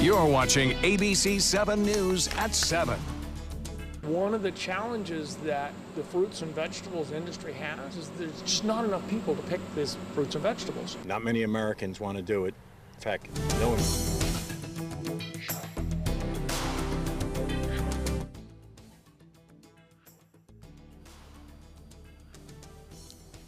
You're watching ABC7 News at 7. One of the challenges that the fruits and vegetables industry has is there's just not enough people to pick these fruits and vegetables. Not many Americans want to do it. In fact, no one.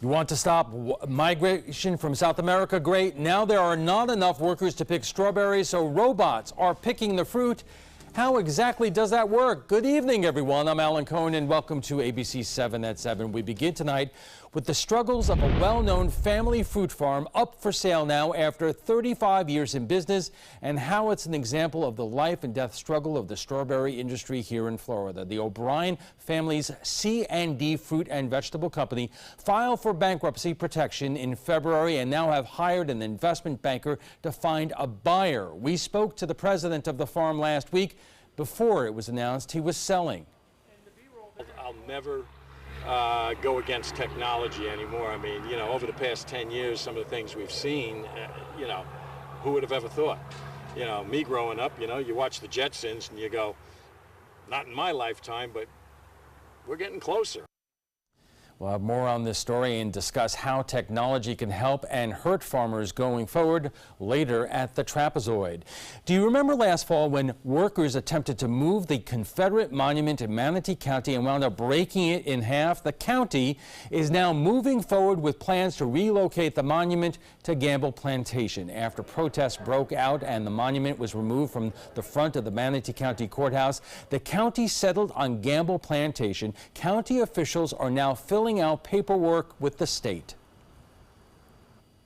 You want to stop migration from South America? Great. Now there are not enough workers to pick strawberries, so robots are picking the fruit. How exactly does that work? Good evening, everyone. I'm Alan Cohen, and welcome to ABC 7 at 7. We begin tonight with the struggles of a well-known family fruit farm up for sale now after 35 years in business, and how it's an example of the life and death struggle of the strawberry industry here in Florida. The O'Brien family's C&D Fruit and Vegetable Company filed for bankruptcy protection in February and now have hired an investment banker to find a buyer. We spoke to the president of the farm last week before it was announced he was selling. I'll never go against technology anymore. I mean, you know, over the past 10 years, some of the things we've seen, you know, who would have ever thought? You know, me growing up, you know, you watch the Jetsons and you go, not in my lifetime, but we're getting closer. We'll have more on this story and discuss how technology can help and hurt farmers going forward later at the Trapezoid. Do you remember last fall when workers attempted to move the Confederate monument in Manatee County and wound up breaking it in half? The county is now moving forward with plans to relocate the monument to Gamble Plantation. After protests broke out and the monument was removed from the front of the Manatee County Courthouse, the county settled on Gamble Plantation. County officials are now filling out paperwork with the state.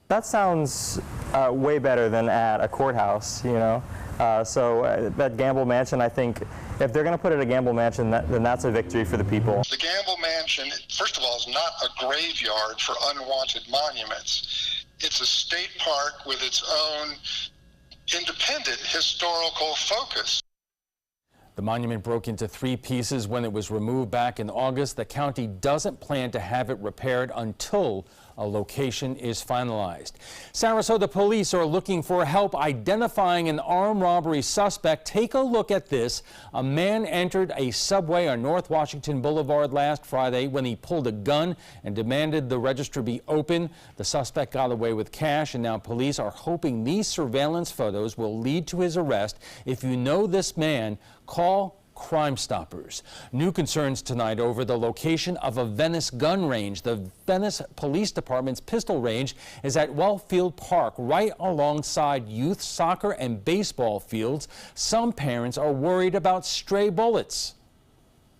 That sounds way better than at a courthouse, you know. That Gamble Mansion, I think, if they're going to put it at Gamble Mansion, then that's a victory for the people. The Gamble Mansion, first of all, is not a graveyard for unwanted monuments. It's a state park with its own independent historical focus. The monument broke into 3 pieces when it was removed back in August. The county doesn't plan to have it repaired until a location is finalized. Sarasota police are looking for help identifying an armed robbery suspect. Take a look at this. A man entered a Subway on North Washington Boulevard last Friday when he pulled a gun and demanded the register be open. The suspect got away with cash, and now police are hoping these surveillance photos will lead to his arrest. If you know this man, call Crime Stoppers. New concerns tonight over the location of a Venice gun range. The Venice Police Department's pistol range is at Wellfield Park, right alongside youth soccer and baseball fields. Some parents are worried about stray bullets.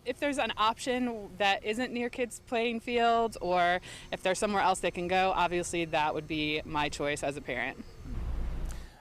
If there's an option that isn't near kids' playing fields, or if there's somewhere else they can go, obviously that would be my choice as a parent.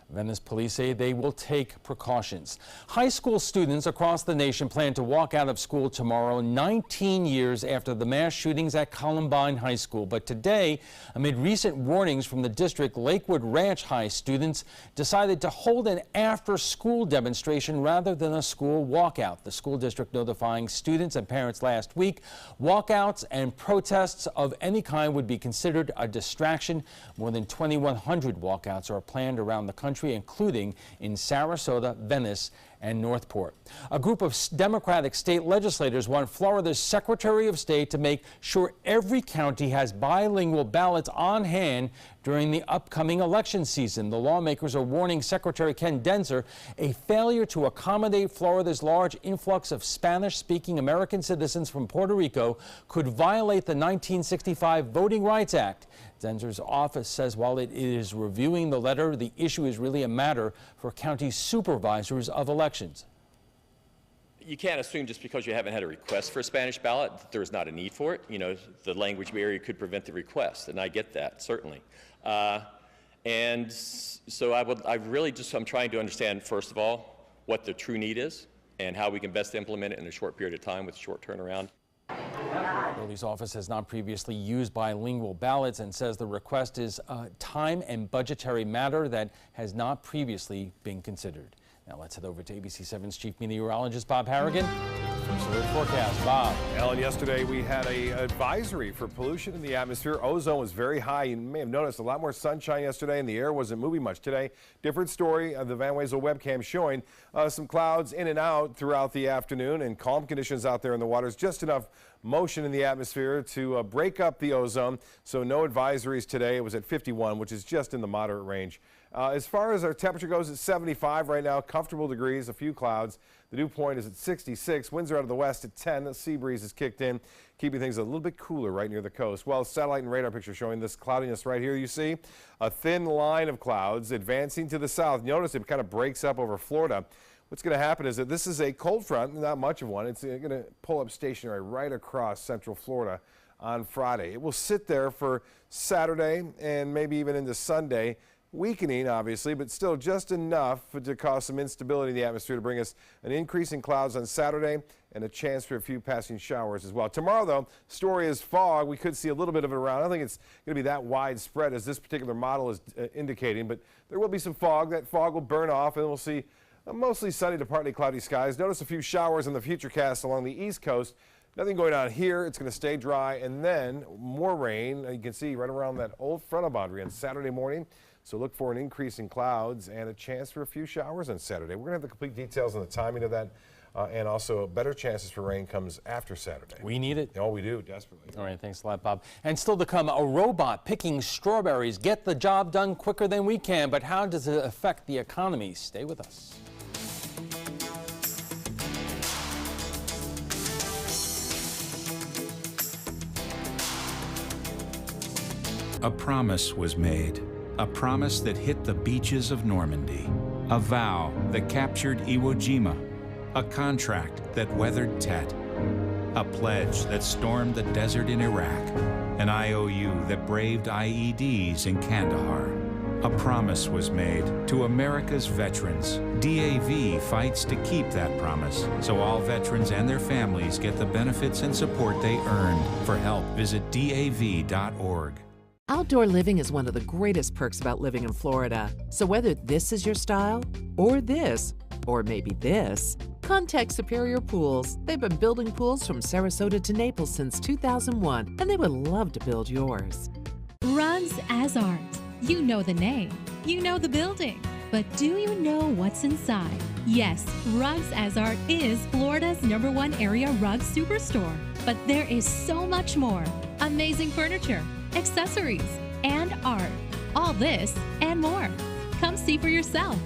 Venice police say they will take precautions. High school students across the nation plan to walk out of school tomorrow, 19 years after the mass shootings at Columbine High School. But today, amid recent warnings from the district, Lakewood Ranch High students decided to hold an after-school demonstration rather than a school walkout. The school district notifying students and parents last week, walkouts and protests of any kind would be considered a distraction. More than 2,100 walkouts are planned around the country, including in Sarasota, Venice, and Northport. A group of Democratic state legislators want Florida's Secretary of State to make sure every county has bilingual ballots on hand during the upcoming election season. The lawmakers are warning Secretary Ken Denzer a failure to accommodate Florida's large influx of Spanish-speaking American citizens from Puerto Rico could violate the 1965 Voting Rights Act. Denzer's office says while it is reviewing the letter, the issue is really a matter for county supervisors of elections. You can't assume just because you haven't had a request for a Spanish ballot that there is not a need for it. You know, the language barrier could prevent the request, and I get that, certainly. And so I'm trying to understand, first of all, what the true need is and how we can best implement it in a short period of time with a short turnaround. Early's office has not previously used bilingual ballots and says the request is a time and budgetary matter that has not previously been considered. Now let's head over to ABC7's chief meteorologist, Bob Harrigan. First alert forecast, Bob. Ellen, yesterday we had an advisory for pollution in the atmosphere. Ozone was very high. You may have noticed a lot more sunshine yesterday, and the air wasn't moving much today. Different story. The Van Wezel webcam showing some clouds in and out throughout the afternoon, and calm conditions out there in the waters. Just enough motion in the atmosphere to break up the ozone. So no advisories today. It was at 51, which is just in the moderate range. As far as our temperature goes, it's 75 right now, comfortable degrees, a few clouds. The dew point is at 66. Winds are out of the west at 10. The sea breeze is kicked in, keeping things a little bit cooler right near the coast. Well, satellite and radar picture showing this cloudiness right here. You see a thin line of clouds advancing to the south. Notice it kind of breaks up over Florida. What's going to happen is that this is a cold front, not much of one. It's going to pull up stationary right across central Florida on Friday. It will sit there for Saturday and maybe even into Sunday, weakening obviously, but still just enough to cause some instability in the atmosphere to bring us an increase in clouds on Saturday and a chance for a few passing showers as well. Tomorrow, though, story is fog. We could see a little bit of it around. I don't think it's going to be that widespread as this particular model is indicating, but there will be some fog. That fog will burn off, and we'll see mostly sunny to partly cloudy skies. Notice a few showers in the futurecast along the east coast. Nothing going on here. It's going to stay dry, and then more rain. You can see right around that old frontal boundary on Saturday morning. So look for an increase in clouds and a chance for a few showers on Saturday. We're going to have the complete details on the timing of that, and also better chances for rain comes after Saturday. We need it. Oh, we do, desperately. All right, thanks a lot, Bob. And still to come, a robot picking strawberries. Get the job done quicker than we can, but how does it affect the economy? Stay with us. A promise was made. A promise that hit the beaches of Normandy. A vow that captured Iwo Jima. A contract that weathered Tet. A pledge that stormed the desert in Iraq. An IOU that braved IEDs in Kandahar. A promise was made to America's veterans. DAV fights to keep that promise, so all veterans and their families get the benefits and support they earned. For help, visit DAV.org. Outdoor living is one of the greatest perks about living in Florida. So whether this is your style, or this, or maybe this, contact Superior Pools. They've been building pools from Sarasota to Naples since 2001, and they would love to build yours. Rugs as Art. You know the name, you know the building, but do you know what's inside? Yes, Rugs as Art is Florida's #1 area rug superstore, but there is so much more. Amazing furniture, accessories, and art. All this and more. Come see for yourself.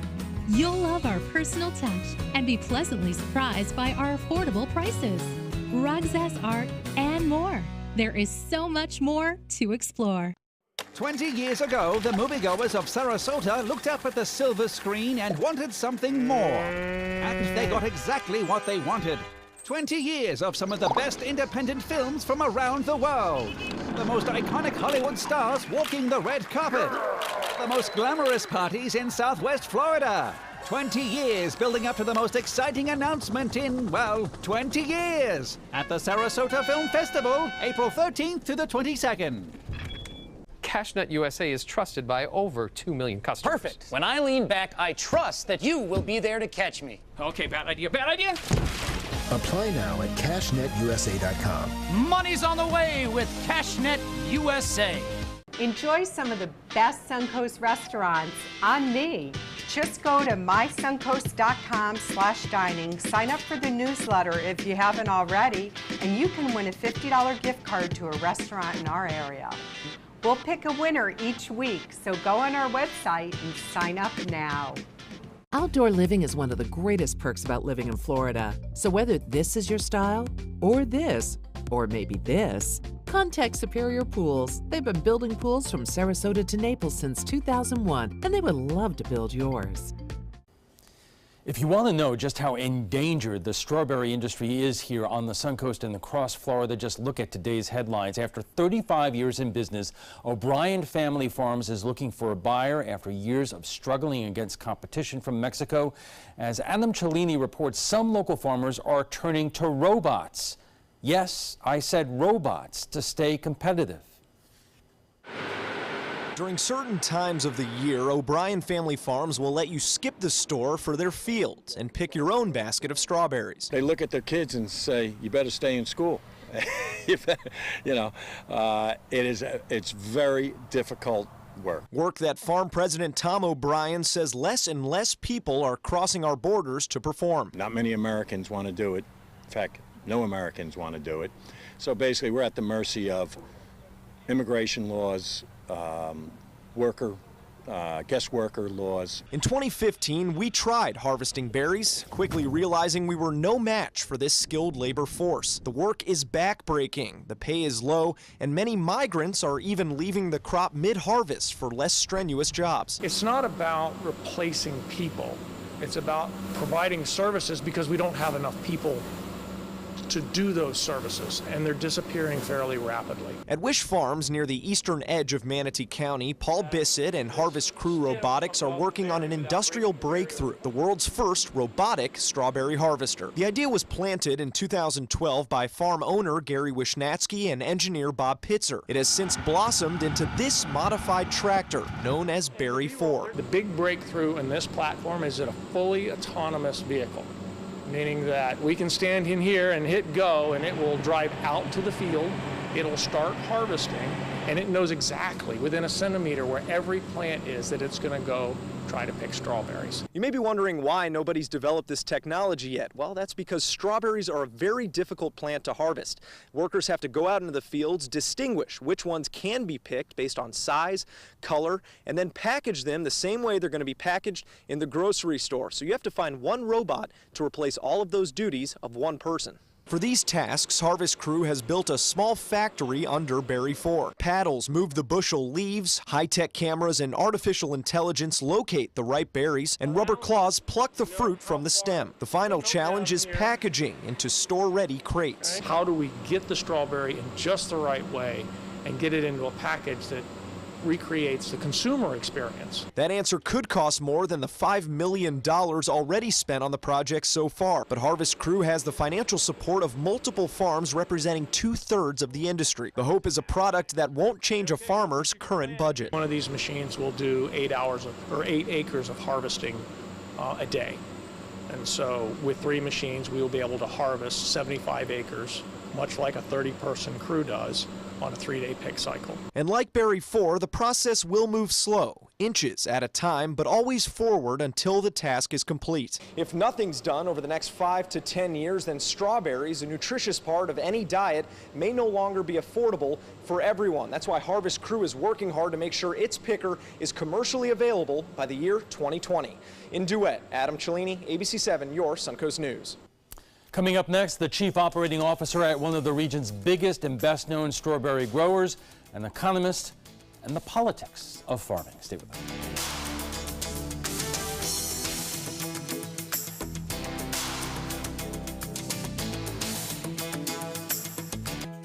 You'll love our personal touch and be pleasantly surprised by our affordable prices. Rugs as Art and more. There is so much more to explore. 20 years ago, the moviegoers of Sarasota looked up at the silver screen and wanted something more. And they got exactly what they wanted. 20 years of some of the best independent films from around the world. The most iconic Hollywood stars walking the red carpet. The most glamorous parties in Southwest Florida. 20 years building up to the most exciting announcement in, well, 20 years. At the Sarasota Film Festival, April 13th to the 22nd. CashNet USA is trusted by over 2 million customers. Perfect. When I lean back, I trust that you will be there to catch me. Okay, bad idea, bad idea. Apply now at CashNetUSA.com. Money's on the way with CashNet USA. Enjoy some of the best Suncoast restaurants on me. Just go to mysuncoast.com/dining, sign up for the newsletter if you haven't already, and you can win a $50 gift card to a restaurant in our area. We'll pick a winner each week, so go on our website and sign up now. Outdoor living is one of the greatest perks about living in Florida. So whether this is your style, or this, or maybe this, contact Superior Pools. They've been building pools from Sarasota to Naples since 2001, and they would love to build yours. If you want to know just how endangered the strawberry industry is here on the Suncoast and across Florida, just look at today's headlines. After 35 years in business, O'Brien Family Farms is looking for a buyer after years of struggling against competition from Mexico. As Adam Cellini reports, some local farmers are turning to robots. Yes, I said robots, to stay competitive. During certain times of the year, O'Brien Family Farms will let you skip the store for their fields and pick your own basket of strawberries. They look at their kids and say, you better stay in school. It's very difficult work. Work that farm president Tom O'Brien says less and less people are crossing our borders to perform. Not many Americans want to do it. In fact, no Americans want to do it. So basically, we're at the mercy of immigration laws, guest worker laws. In 2015, we tried harvesting berries, quickly realizing we were no match for this skilled labor force. The work is backbreaking, the pay is low, and many migrants are even leaving the crop mid-harvest for less strenuous jobs. It's not about replacing people. It's about providing services because we don't have enough people to do those services, and they're disappearing fairly rapidly. At Wish Farms near the eastern edge of Manatee County, Paul Bissett and Harvest Crew Robotics are working on an industrial breakthrough, the world's first robotic strawberry harvester. The idea was planted in 2012 by farm owner Gary Wisnatsky and engineer Bob Pitzer. It has since blossomed into this modified tractor known as Berry 4. The big breakthrough in this platform is a fully autonomous vehicle, meaning that we can stand in here and hit go and it will drive out to the field, it'll start harvesting, and it knows exactly within a centimeter where every plant is that it's going to go try to pick strawberries. You may be wondering why nobody's developed this technology yet. Well, that's because strawberries are a very difficult plant to harvest. Workers have to go out into the fields, distinguish which ones can be picked based on size, color, and then package them the same way they're going to be packaged in the grocery store. So you have to find one robot to replace all of those duties of one person. For these tasks, Harvest Crew has built a small factory under Berry 4. Paddles move the bushel leaves, high-tech cameras and artificial intelligence locate the ripe berries, and rubber claws pluck the fruit from the stem. The final challenge is packaging into store-ready crates. How do we get the strawberry in just the right way and get it into a package that recreates the consumer experience? That answer could cost more than the $5 million already spent on the project so far, but Harvest Crew has the financial support of multiple farms representing 2/3 of the industry. The hope is a product that won't change a farmer's current budget. One of these machines will do 8 acres of harvesting a day. And so with 3 machines, we will be able to harvest 75 acres, much like a 30-person crew does, on a 3-day pick cycle. And like Berry 4, the process will move slow, inches at a time, but always forward until the task is complete. If nothing's done over the next 5 to 10 years, then strawberries, a nutritious part of any diet, may no longer be affordable for everyone. That's why Harvest Crew is working hard to make sure its picker is commercially available by the year 2020. In Duet, Adam Cellini, ABC7, your Suncoast News. Coming up next, the chief operating officer at one of the region's biggest and best-known strawberry growers, an economist, and the politics of farming. Stay with us.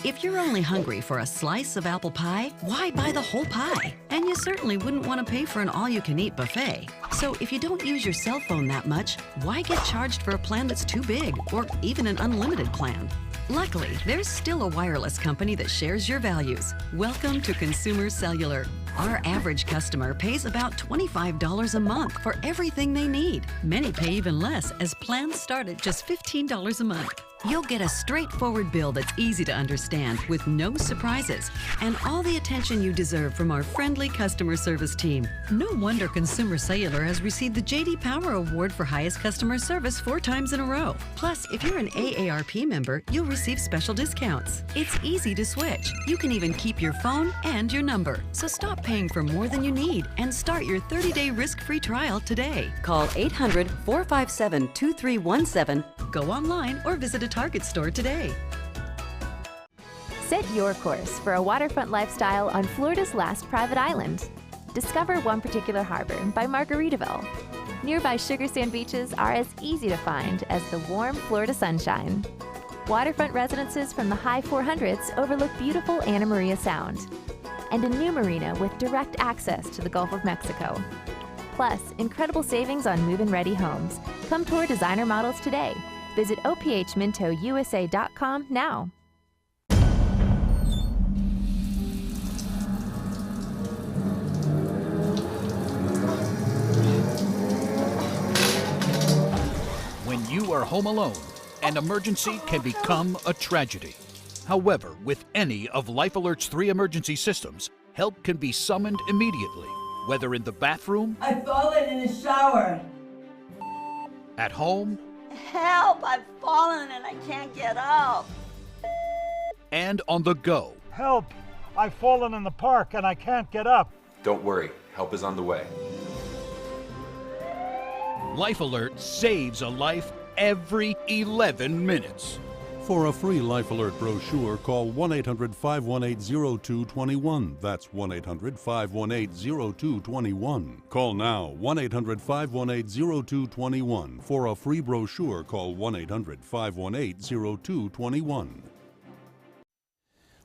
If you're only hungry for a slice of apple pie, why buy the whole pie? And you certainly wouldn't want to pay for an all-you-can-eat buffet. So if you don't use your cell phone that much, why get charged for a plan that's too big, or even an unlimited plan? Luckily, there's still a wireless company that shares your values. Welcome to Consumer Cellular. Our average customer pays about $25 a month for everything they need. Many pay even less, as plans start at just $15 a month. You'll get a straightforward bill that's easy to understand with no surprises and all the attention you deserve from our friendly customer service team. No wonder Consumer Cellular has received the J.D. Power Award for highest customer service 4 times in a row. Plus, if you're an AARP member, you'll receive special discounts. It's easy to switch. You can even keep your phone and your number. So stop paying for more than you need and start your 30-day risk-free trial today. Call 800-457-2317, go online, or visit a Target store today. Set your course for a waterfront lifestyle on Florida's last private island. Discover one particular harbor by Margaritaville. Nearby sugar sand beaches are as easy to find as the warm Florida sunshine. Waterfront residences from the high 400s overlook beautiful Anna Maria Sound. And a new marina with direct access to the Gulf of Mexico. Plus, incredible savings on move-in-ready homes. Come tour designer models today. Visit ophmintousa.com now. you are home alone, an emergency can become a tragedy. However, with any of Life Alert's 3 emergency systems, help can be summoned immediately, whether in the bathroom, I've fallen in the shower. at home, Help! I've fallen and I can't get up. and on the go. Help! I've fallen in the park and I can't get up. Don't worry, help is on the way. Life Alert saves a life every 11 minutes. For a free Life Alert brochure, call 1-800-518-0221. That's 1-800-518-0221. Call now, 1-800-518-0221. For a free brochure, call 1-800-518-0221.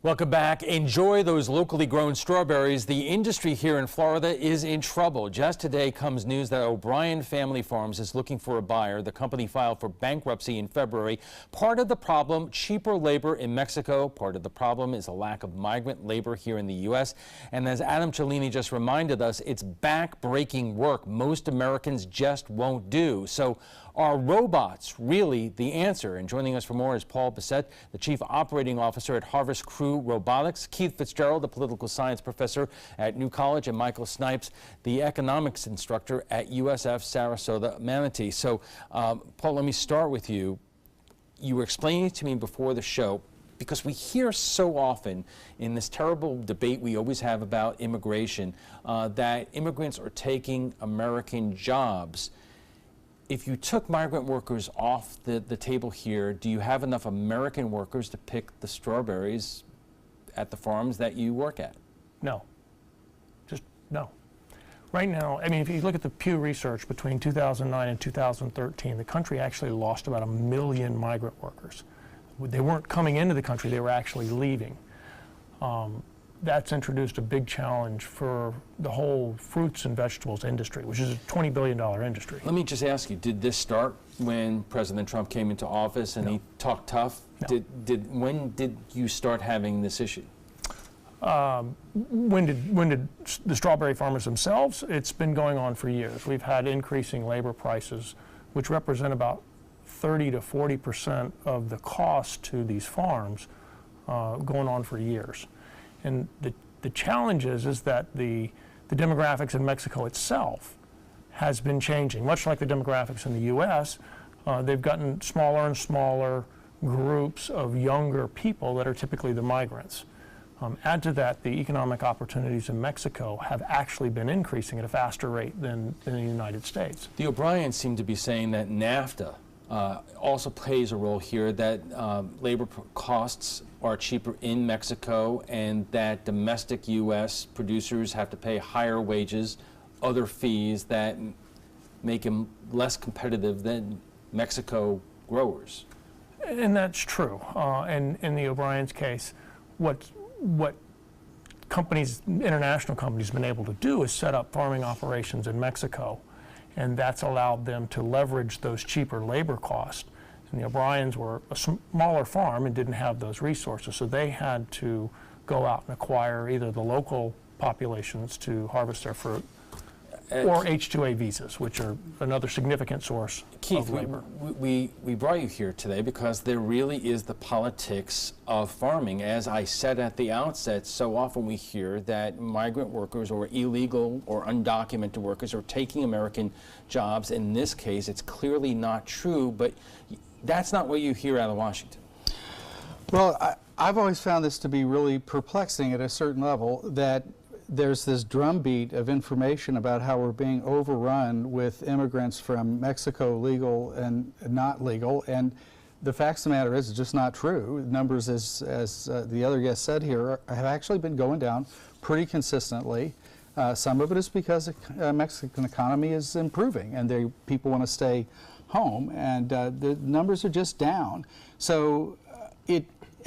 Welcome back. Enjoy those locally grown strawberries. The industry here in Florida is in trouble. Just today comes news that O'Brien Family Farms is looking for a buyer. The company filed for bankruptcy in February. Part of the problem, cheaper labor in Mexico. Part of the problem is a lack of migrant labor here in the U.S. And as Adam Cellini just reminded us, it's back-breaking work most Americans just won't do. So are robots really the answer? And joining us for more is Paul Bissett, the Chief Operating Officer at Harvest Crew Robotics, Keith Fitzgerald, the Political Science Professor at New College, and Michael Snipes, the Economics Instructor at USF Sarasota Manatee. So, Paul, let me start with you. You were explaining to me before the show, because we hear so often in this terrible debate we always have about immigration, that immigrants are taking American jobs. If you took migrant workers off the table here, do you have enough American workers to pick the strawberries at the farms that you work at? No. Just no. Right now, I mean, if you look at the Pew Research between 2009 and 2013, the country actually lost about 1 million migrant workers. They weren't coming into the country, they were actually leaving. That's introduced a big challenge for the whole fruits and vegetables industry, which is a $20 billion industry. Let me just ask you, did this start when President Trump came into office and he talked tough? No. When did you start having this issue? When did the strawberry farmers themselves? It's been going on for years. We've had increasing labor prices, which represent about 30 to 40% of the cost to these farms, going on for years. And the challenge is that the demographics in Mexico itself has been changing. Much like the demographics in the U.S., they've gotten smaller and smaller groups of younger people that are typically the migrants. Add to that, the economic opportunities in Mexico have actually been increasing at a faster rate than in the United States. The O'Briens seem to be saying that NAFTA also plays a role here, that labor costs are cheaper in Mexico and that domestic U.S. producers have to pay higher wages, other fees that make them less competitive than Mexico growers. And that's true. And in the O'Brien's case, what companies, international companies, have been able to do is set up farming operations in Mexico, and that's allowed them to leverage those cheaper labor costs. And the O'Briens were a smaller farm and didn't have those resources, so they had to go out and acquire either the local populations to harvest their fruit or H-2A visas, which are another significant source of labor. We brought you here today because there really is the politics of farming. As I said at the outset, so often we hear that migrant workers or illegal or undocumented workers are taking American jobs. In this case, it's clearly not true, but that's not what you hear out of Washington. Well, I've always found this to be really perplexing at a certain level, that there's this drumbeat of information about how we're being overrun with immigrants from Mexico, legal and not legal, and the facts of the matter is it's just not true. Numbers, as the other guest said here, have actually been going down pretty consistently. Some of it is because the Mexican economy is improving and people want to stay home, and the numbers are just down. So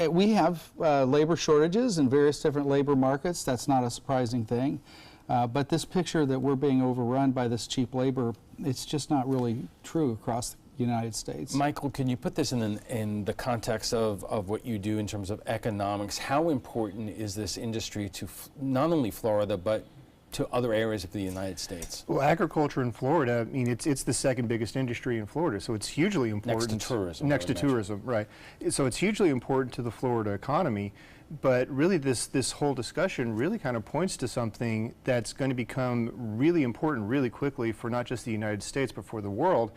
we have labor shortages in various different labor markets. That's not a surprising thing. But this picture that we're being overrun by this cheap labor, it's just not really true across the United States. Michael, can you put this in the context of what you do in terms of economics? How important is this industry to not only Florida, but to other areas of the United States? Well, agriculture in Florida, I mean, it's the second biggest industry in Florida, so it's hugely important. Next to tourism. Next to tourism, right. So it's hugely important to the Florida economy, but really this whole discussion really kind of points to something that's going to become really important really quickly for not just the United States, but for the world.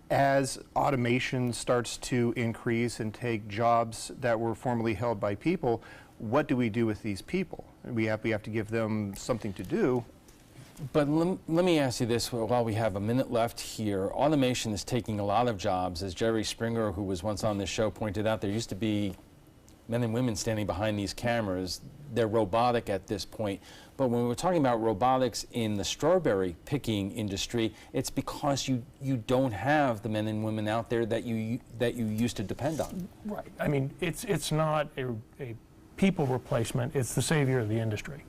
As automation starts to increase and take jobs that were formerly held by people, what do we do with these people? We have to give them something to do. But let me ask you this while we have a minute left here. Automation is taking a lot of jobs. As Jerry Springer, who was once on this show, pointed out, there used to be men and women standing behind these cameras. They're robotic at this point. But when we're talking about robotics in the strawberry picking industry, it's because you don't have the men and women out there that you used to depend on. Right. I mean, it's not a people replacement, it's the savior of the industry.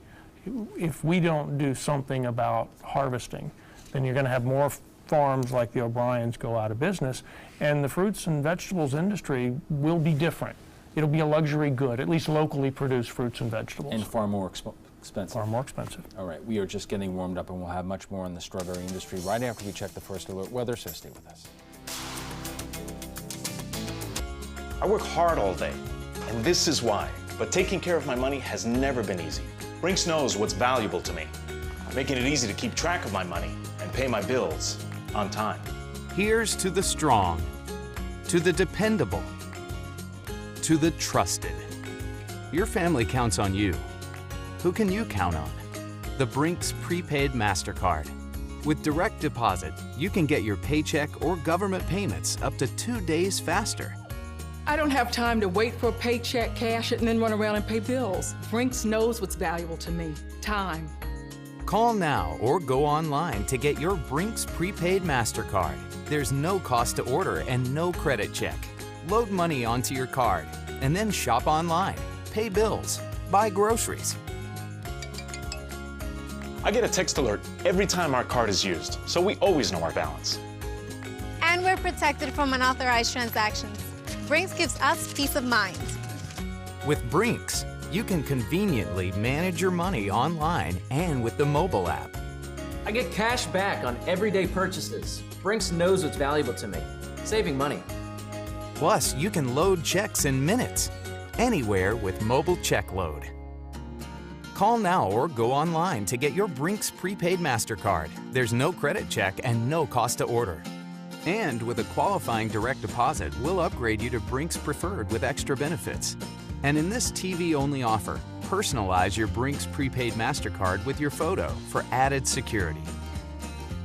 If we don't do something about harvesting, then you're going to have more farms like the O'Briens go out of business, and the fruits and vegetables industry will be different. It'll be a luxury good, at least locally produced fruits and vegetables. And far more expensive. Far more expensive. All right, we are just getting warmed up, and we'll have much more on the strawberry industry right after we check the first alert weather, so stay with us. I work hard all day, and this is why. But taking care of my money has never been easy. Brinks knows what's valuable to me, making it easy to keep track of my money and pay my bills on time. Here's to the strong, to the dependable, to the trusted. Your family counts on you. Who can you count on? The Brinks Prepaid MasterCard. With direct deposit, you can get your paycheck or government payments up to 2 days faster. I don't have time to wait for a paycheck, cash it, and then run around and pay bills. Brinks knows what's valuable to me. Time. Call now or go online to get your Brinks Prepaid MasterCard. There's no cost to order and no credit check. Load money onto your card and then shop online, pay bills, buy groceries. I get a text alert every time our card is used, so we always know our balance. And we're protected from unauthorized transactions. Brinks gives us peace of mind. With Brinks, you can conveniently manage your money online and with the mobile app. I get cash back on everyday purchases. Brinks knows what's valuable to me, saving money. Plus, you can load checks in minutes, anywhere with mobile check load. Call now or go online to get your Brinks Prepaid MasterCard. There's no credit check and no cost to order. And with a qualifying direct deposit, we'll upgrade you to Brinks Preferred with extra benefits. And in this TV-only offer, personalize your Brinks Prepaid MasterCard with your photo for added security.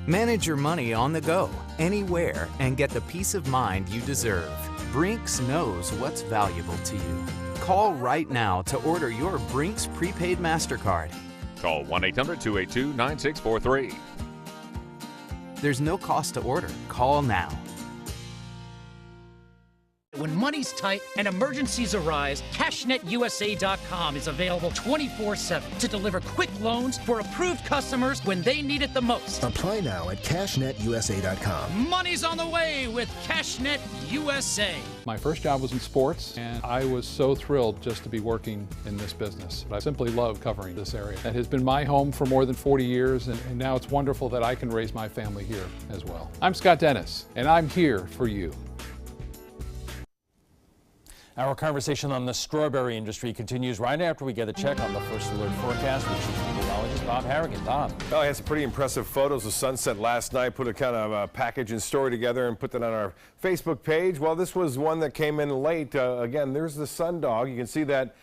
Manage your money on the go, anywhere, and get the peace of mind you deserve. Brinks knows what's valuable to you. Call right now to order your Brinks Prepaid MasterCard. Call 1-800-282-9643. There's no cost to order. Call now. When money's tight and emergencies arise, CashNetUSA.com is available 24/7 to deliver quick loans for approved customers when they need it the most. Apply now at CashNetUSA.com. Money's on the way with CashNet USA. My first job was in sports, and I was so thrilled just to be working in this business. I simply love covering this area. It has been my home for more than 40 years, and now it's wonderful that I can raise my family here as well. I'm Scott Dennis, and I'm here for you. Our conversation on the strawberry industry continues right after we get a check on the first alert forecast with Chief Meteorologist Bob Harrigan. Bob. Well, I had some pretty impressive photos of sunset last night, put a kind of package and story together and put that on our Facebook page. Well, this was one that came in late. Again, there's the sundog. You can see that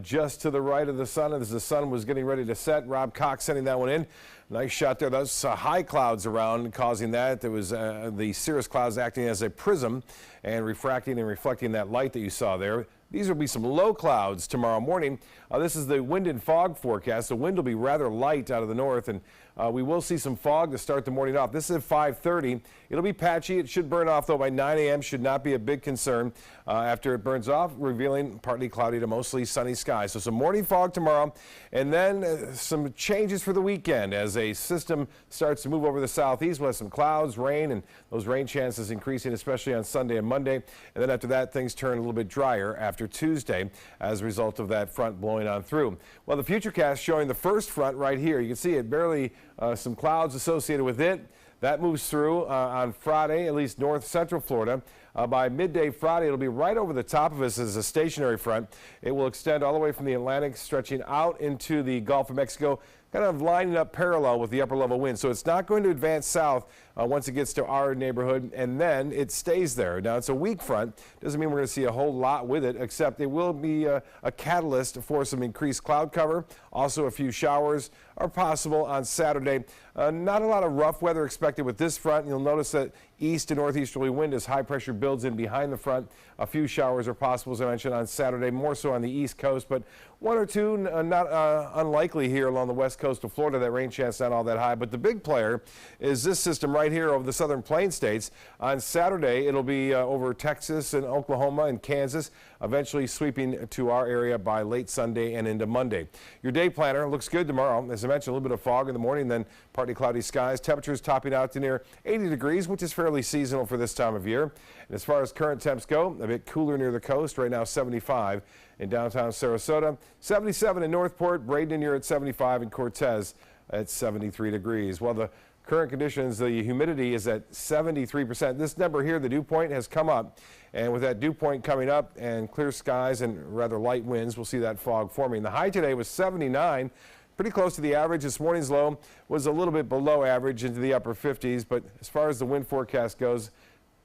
just to the right of the sun as the sun was getting ready to set. Rob Cox sending that one in. Nice shot there. Those high clouds around causing that. There was the cirrus clouds acting as a prism and refracting and reflecting that light that you saw there. These will be some low clouds tomorrow morning. This is the wind and fog forecast. The wind will be rather light out of the north, and We will see some fog to start the morning off. This is at 5:30. It'll be patchy. It should burn off, though, by 9 a.m. Should not be a big concern. After it burns off, revealing partly cloudy to mostly sunny skies. So some morning fog tomorrow, and then some changes for the weekend as a system starts to move over the southeast. We'll have some clouds, rain, and those rain chances increasing, especially on Sunday and Monday. And then after that, things turn a little bit drier after Tuesday as a result of that front blowing on through. Well, the Futurecast showing the first front right here. You can see it barely some clouds associated with it. That moves through on Friday, at least north central Florida. By midday Friday, it'll be right over the top of us as a stationary front. It will extend all the way from the Atlantic, stretching out into the Gulf of Mexico, kind of lining up parallel with the upper level wind. So it's not going to advance south once it gets to our neighborhood, and then it stays there. Now, it's a weak front. Doesn't mean we're going to see a whole lot with it, except it will be a catalyst for some increased cloud cover. Also, a few showers are possible on Saturday. Not a lot of rough weather expected with this front. You'll notice that east to northeasterly wind as high pressure builds in behind the front. A few showers are possible, as I mentioned, on Saturday, more so on the east coast, but one or two not unlikely here along the west coast of Florida. That rain chance not all that high, but the big player is this system right here over the southern plain states. On Saturday, it'll be over Texas and Oklahoma and Kansas, eventually sweeping to our area by late Sunday and into Monday. Your day planner looks good tomorrow. As I mentioned, a little bit of fog in the morning, then partly cloudy skies. Temperatures topping out to near 80 degrees, which is fairly seasonal for this time of year. And as far as current temps go, a bit cooler near the coast. Right now, 75 in downtown Sarasota, 77 in Northport, Braden near at 75, and Cortez at 73 degrees. Well, the current conditions, the humidity is at 73%. This number here, the dew point, has come up. And with that dew point coming up and clear skies and rather light winds, we'll see that fog forming. The high today was 79. Pretty close to the average. This morning's low was a little bit below average into the upper 50s, but as far as the wind forecast goes,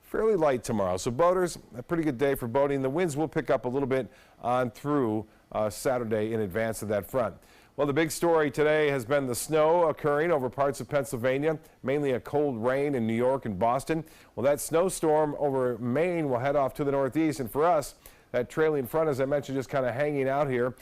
fairly light tomorrow. So boaters, a pretty good day for boating. The winds will pick up a little bit on through Saturday in advance of that front. Well, the big story today has been the snow occurring over parts of Pennsylvania, mainly a cold rain in New York and Boston. Well, that snowstorm over Maine will head off to the northeast, and for us, that trailing front, as I mentioned, just kind of hanging out here,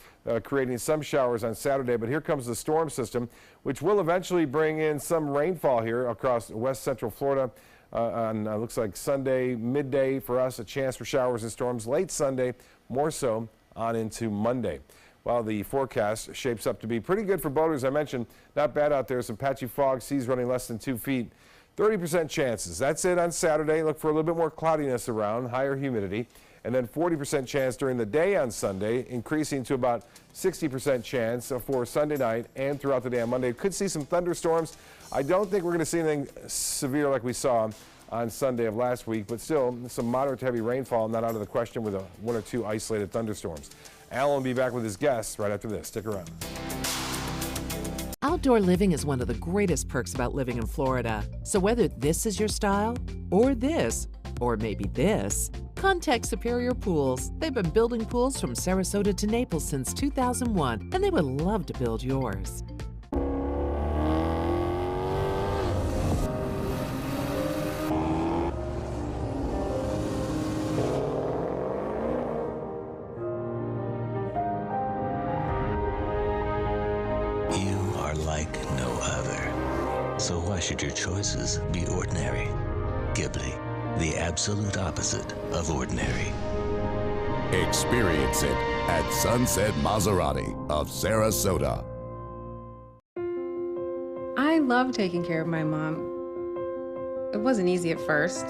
creating some showers on Saturday. But here comes the storm system, which will eventually bring in some rainfall here across west central Florida on looks like Sunday midday for us, a chance for showers and storms. Late Sunday, more so on into Monday. Well, the forecast shapes up to be pretty good for boaters. I mentioned not bad out there. Some patchy fog, seas running less than 2 feet. 30% chances. That's it on Saturday. Look for a little bit more cloudiness around, higher humidity. And then 40% chance during the day on Sunday, increasing to about 60% chance for Sunday night and throughout the day on Monday. Could see some thunderstorms. I don't think we're going to see anything severe like we saw on Sunday of last week, but still some moderate to heavy rainfall, not out of the question with one or two isolated thunderstorms. Alan will be back with his guests right after this. Stick around. Outdoor living is one of the greatest perks about living in Florida. So whether this is your style, or this, or maybe this, contact Superior Pools. They've been building pools from Sarasota to Naples since 2001, and they would love to build yours. Like no other. So why should your choices be ordinary? Ghibli, the absolute opposite of ordinary. Experience it at Sunset Maserati of Sarasota. I love taking care of my mom. It wasn't easy at first.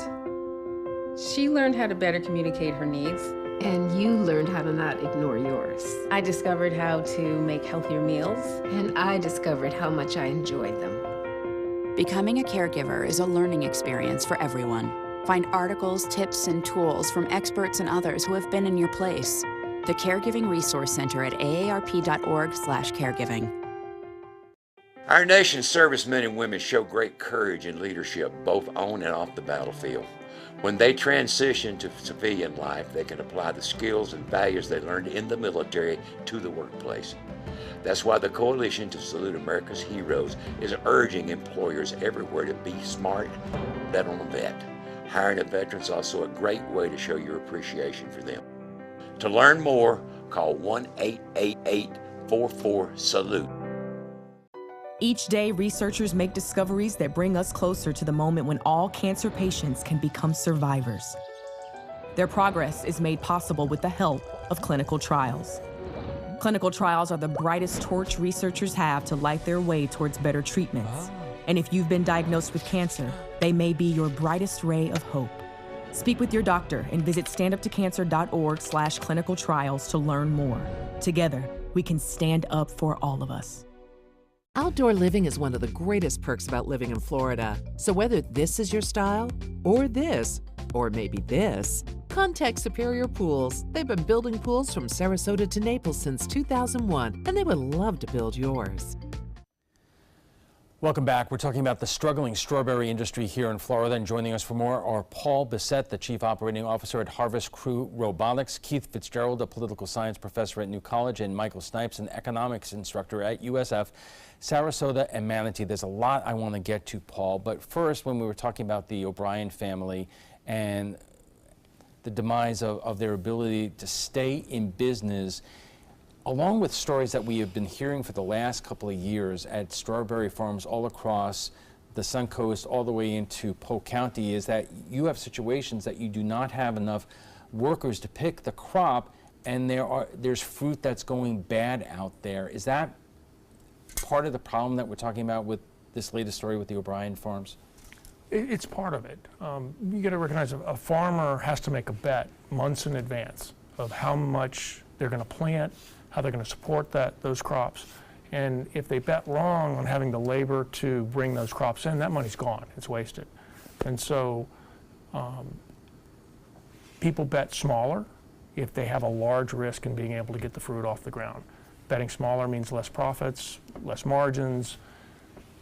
She learned how to better communicate her needs. And you learned how to not ignore yours. I discovered how to make healthier meals. And I discovered how much I enjoyed them. Becoming a caregiver is a learning experience for everyone. Find articles, tips, and tools from experts and others who have been in your place. The Caregiving Resource Center at aarp.org/caregiving. Our nation's servicemen and women show great courage and leadership, both on and off the battlefield. When they transition to civilian life, they can apply the skills and values they learned in the military to the workplace. That's why the Coalition to Salute America's Heroes is urging employers everywhere to be smart, bet on a vet. Hiring a veteran is also a great way to show your appreciation for them. To learn more, call 1-888-44-SALUTE. Each day, researchers make discoveries that bring us closer to the moment when all cancer patients can become survivors. Their progress is made possible with the help of clinical trials. Clinical trials are the brightest torch researchers have to light their way towards better treatments. And if you've been diagnosed with cancer, they may be your brightest ray of hope. Speak with your doctor and visit standuptocancer.org/clinical trials to learn more. Together, we can stand up for all of us. Outdoor living is one of the greatest perks about living in Florida. So whether this is your style, or this, or maybe this, contact Superior Pools. They've been building pools from Sarasota to Naples since 2001, and they would love to build yours. Welcome back. We're talking about the struggling strawberry industry here in Florida, and joining us for more are Paul Bissett, the Chief Operating Officer at Harvest Crew Robotics, Keith Fitzgerald, a political science professor at New College, and Michael Snipes, an economics instructor at USF, Sarasota, and Manatee. There's a lot I want to get to, Paul, but first, when we were talking about the O'Brien family and the demise of their ability to stay in business, along with stories that we have been hearing for the last couple of years at strawberry farms all across the Suncoast all the way into Polk County, is that you have situations that you do not have enough workers to pick the crop, and there's fruit that's going bad out there. Is that part of the problem that we're talking about with this latest story with the O'Brien farms? It's part of it. You got to recognize a farmer has to make a bet months in advance of how much they're going to plant, how they're going to support those crops. And if they bet wrong on having the labor to bring those crops in, that money's gone. It's wasted. And so people bet smaller if they have a large risk in being able to get the fruit off the ground. Betting smaller means less profits, less margins,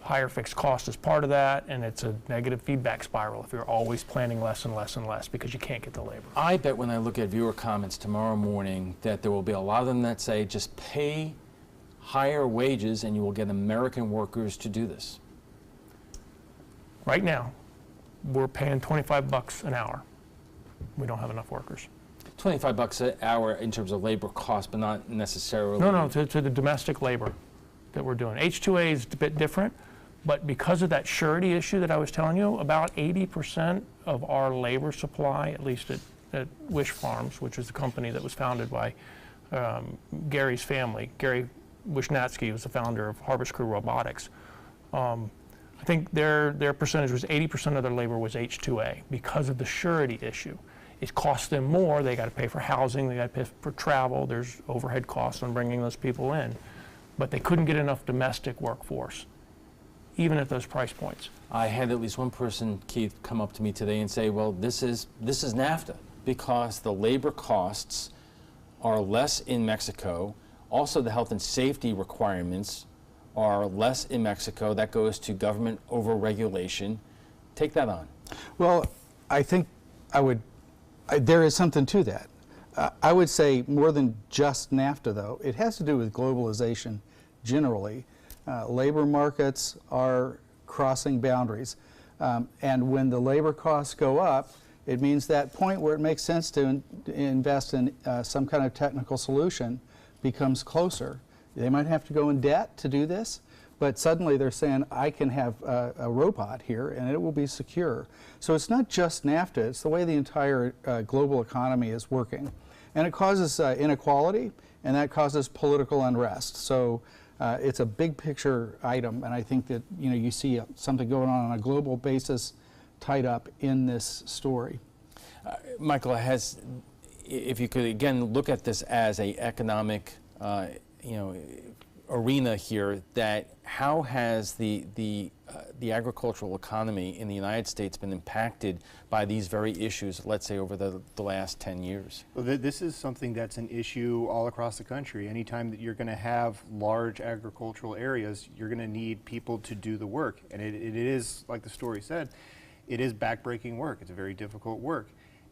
higher fixed cost is part of that, and it's a negative feedback spiral if you're always planning less and less and less because you can't get the labor. I bet when I look at viewer comments tomorrow morning that there will be a lot of them that say just pay higher wages and you will get American workers to do this. Right now, we're paying $25 an hour. We don't have enough workers. $25 an hour in terms of labor cost, but not necessarily... No, to the domestic labor that we're doing. H-2A is a bit different. But because of that surety issue that I was telling you, about 80% of our labor supply, at least at Wish Farms, which is the company that was founded by Gary's family. Gary Wisnatsky was the founder of Harvest Crew Robotics. I think their percentage was 80% of their labor was H-2A because of the surety issue. It costs them more. They got to pay for housing. They got to pay for travel. There's overhead costs on bringing those people in. But they couldn't get enough domestic workforce, even at those price points. I had at least one person, Keith, come up to me today and say, well, this is NAFTA because the labor costs are less in Mexico. Also, the health and safety requirements are less in Mexico. That goes to government overregulation. Take that on. Well, I think there is something to that. I would say more than just NAFTA, though. It has to do with globalization generally. Labor markets are crossing boundaries. And when the labor costs go up, it means that point where it makes sense to invest in some kind of technical solution becomes closer. They might have to go in debt to do this, but suddenly they're saying, I can have a robot here and it will be secure. So it's not just NAFTA, it's the way the entire global economy is working. And it causes inequality, and that causes political unrest. So it's a big picture item, and I think that you see something going on a global basis tied up in this story. Michael, if you could again look at this as a economic arena here, that how has the agricultural economy in the United States been impacted by these very issues, let's say over the last 10 years? Well, this is something that's an issue all across the country. Anytime that you're going to have large agricultural areas, you're going to need people to do the work. And it is, like the story said, it is backbreaking work. It's a very difficult work.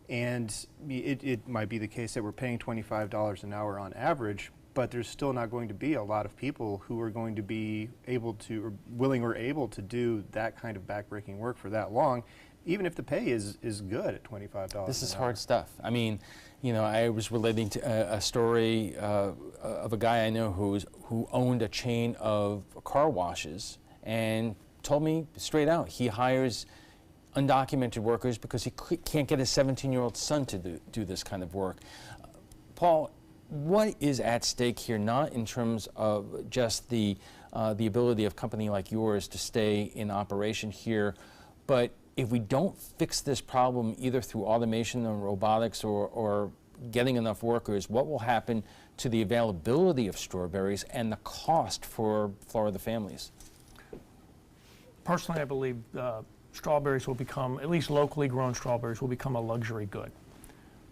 And it might be the case that we're paying $25 an hour on average, but there's still not going to be a lot of people who are going to be able to, or willing or able to do that kind of backbreaking work for that long. even if the pay is good at $25. This is an hour. hard stuff. I mean, you know, I was relating to a story of a guy I know who owned a chain of car washes and told me straight out he hires undocumented workers because he can't get his 17-year-old son to do this kind of work. Paul, what is at stake here, not in terms of just the ability of a company like yours to stay in operation here, but if we don't fix this problem either through automation or robotics or getting enough workers, what will happen to the availability of strawberries and the cost for Florida families? Personally, I believe strawberries will become, at least locally grown strawberries, will become a luxury good.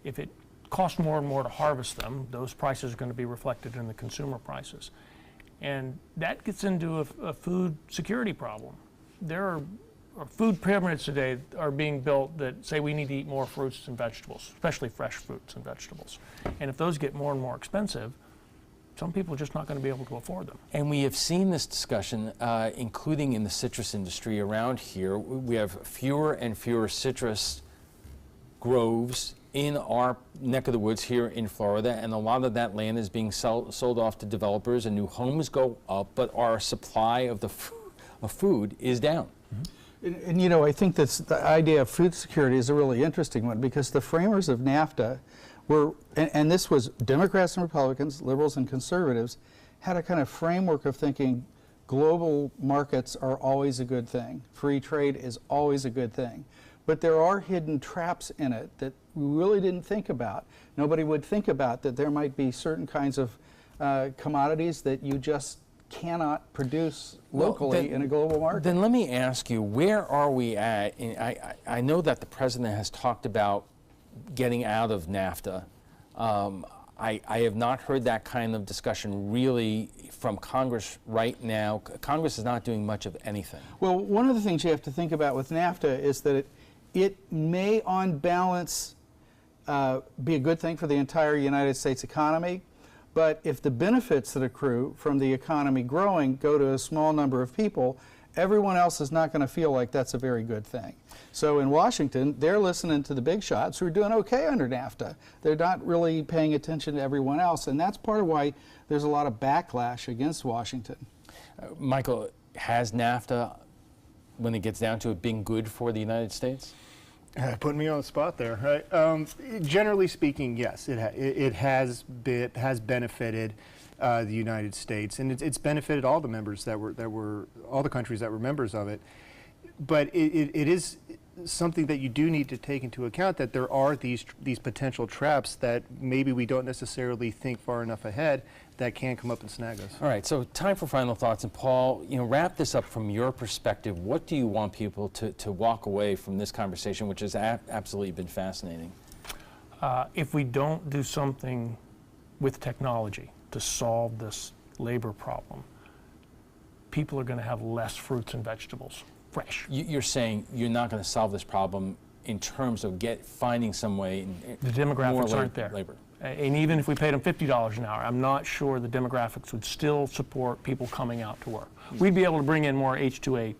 If it costs more and more to harvest them, those prices are going to be reflected in the consumer prices. And that gets into a food security problem. There are food pyramids today are being built that say we need to eat more fruits and vegetables, especially fresh fruits and vegetables. And if those get more and more expensive, some people are just not going to be able to afford them. And we have seen this discussion, including in the citrus industry around here. We have fewer and fewer citrus groves in our neck of the woods here in Florida, and a lot of that land is being sold off to developers and new homes go up, but our supply of the food is down. Mm-hmm. And you know, I think the idea of food security is a really interesting one, because the framers of NAFTA were, and this was Democrats and Republicans, liberals and conservatives, had a kind of framework of thinking global markets are always a good thing. Free trade is always a good thing. But there are hidden traps in it that we really didn't think about. Nobody would think about that there might be certain kinds of commodities that you just cannot produce locally in a global market. Then let me ask you, where are we at? I know that the president has talked about getting out of NAFTA. I have not heard that kind of discussion really from Congress right now. Congress is not doing much of anything. Well, one of the things you have to think about with NAFTA is that it may, on balance, be a good thing for the entire United States economy, but if the benefits that accrue from the economy growing go to a small number of people, everyone else is not going to feel like that's a very good thing. So in Washington, they're listening to the big shots who are doing okay under NAFTA. They're not really paying attention to everyone else, and that's part of why there's a lot of backlash against Washington. Michael, has NAFTA, when it gets down to it, been good for the United States? Putting me on the spot there. Right? Generally speaking, yes, it has benefited the United States, and it's benefited all the members all the countries that were members of it. But it is something that you do need to take into account, that there are these potential traps that maybe we don't necessarily think far enough ahead that can come up and snag us. All right, so time for final thoughts. And Paul, wrap this up from your perspective. What do you want people to walk away from this conversation, which has absolutely been fascinating? If we don't do something with technology to solve this labor problem, people are going to have less fruits and vegetables fresh. You're saying you're not going to solve this problem in terms of finding some way. The demographics aren't there. Labor. And even if we paid them $50 an hour, I'm not sure the demographics would still support people coming out to work. We'd be able to bring in more H-2A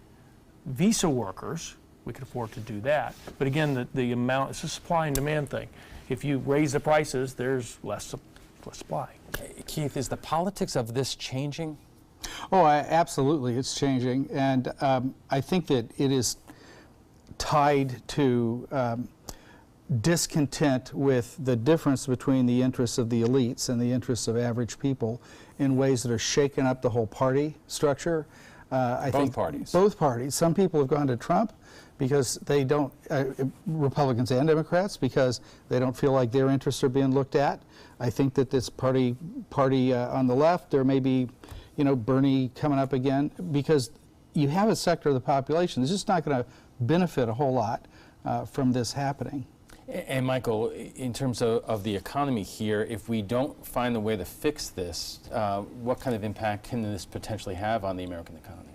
visa workers. We could afford to do that. But again, the amount, it's a supply and demand thing. If you raise the prices, there's less supply. Keith, is the politics of this changing? Oh, absolutely, it's changing. And I think that it is tied to discontent with the difference between the interests of the elites and the interests of average people in ways that are shaking up the whole party structure. I think parties. Both parties. Some people have gone to Trump because they don't, Republicans and Democrats, because they don't feel like their interests are being looked at. I think that this party on the left, there may be, Bernie coming up again, because you have a sector of the population that's just not going to benefit a whole lot from this happening. And Michael, in terms of the economy here, if we don't find a way to fix this, what kind of impact can this potentially have on the American economy?